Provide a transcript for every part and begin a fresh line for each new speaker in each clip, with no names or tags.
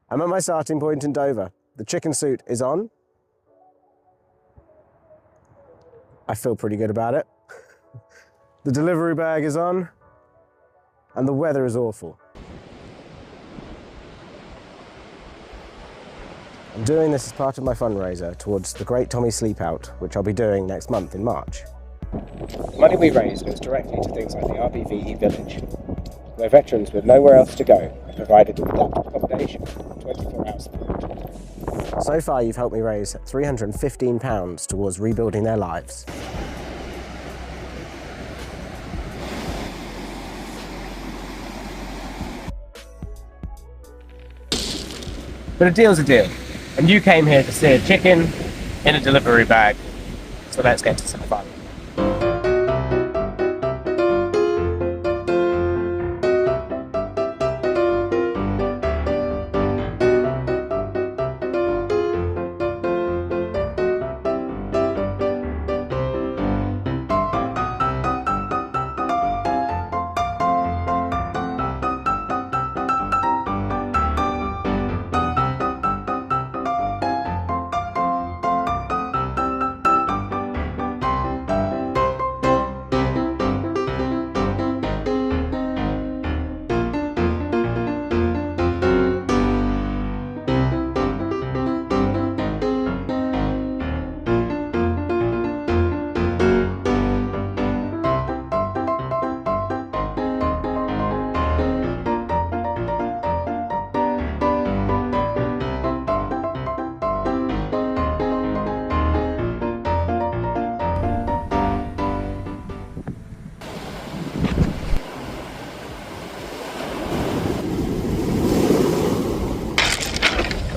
I'm at my starting point in Dover. The chicken suit is on. I feel pretty good about it. The delivery bag is on. And the weather is awful. I'm doing this as part of my fundraiser towards the Great Tommy Sleepout, which I'll be doing next month in March. The money we raise goes directly to things like the RBVE village, where veterans with nowhere else to go are provided with adapted accommodation and 24-hour support. So far you've helped me raise £315 towards rebuilding their lives. But a deal's a deal, and you came here to see a chicken in a delivery bag, so let's get to some fun.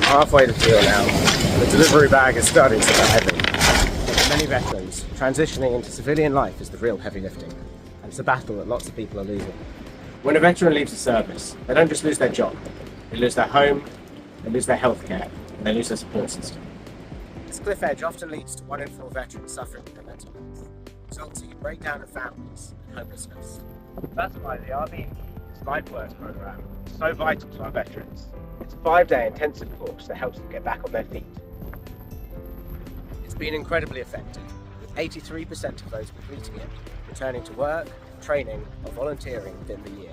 Halfway to the deal now. The delivery bag is starting to get heavy. For many veterans, transitioning into civilian life is the real heavy lifting, and it's a battle that lots of people are losing. When a veteran leaves the service, they don't just lose their job, they lose their home, they lose their healthcare, and they lose their support system. This cliff edge often leads to 1 in 4 veterans suffering with their mental health, resulting in breakdown of families and homelessness. That's why the RBVE Life Works programme is so vital to our veterans. It's a 5-day intensive course that helps them get back on their feet. It's been incredibly effective, with 83% of those completing it returning to work, training or volunteering within the year.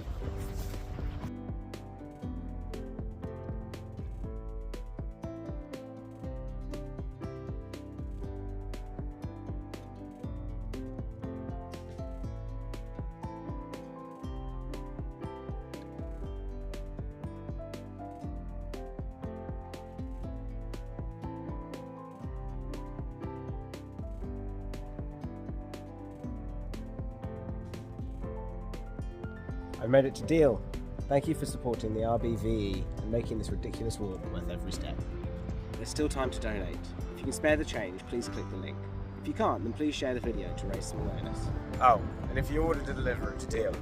I made it to deal. Thank you for supporting the RBVE and making this ridiculous walk worth every step. There's still time to donate. If you can spare the change, please click the link. If you can't, then please share the video to raise some awareness. Oh, and if you ordered a Deliveroo to deal,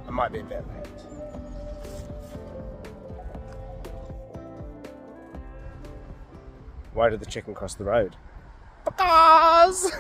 I might be a bit late. Why did the chicken cross the road? Because!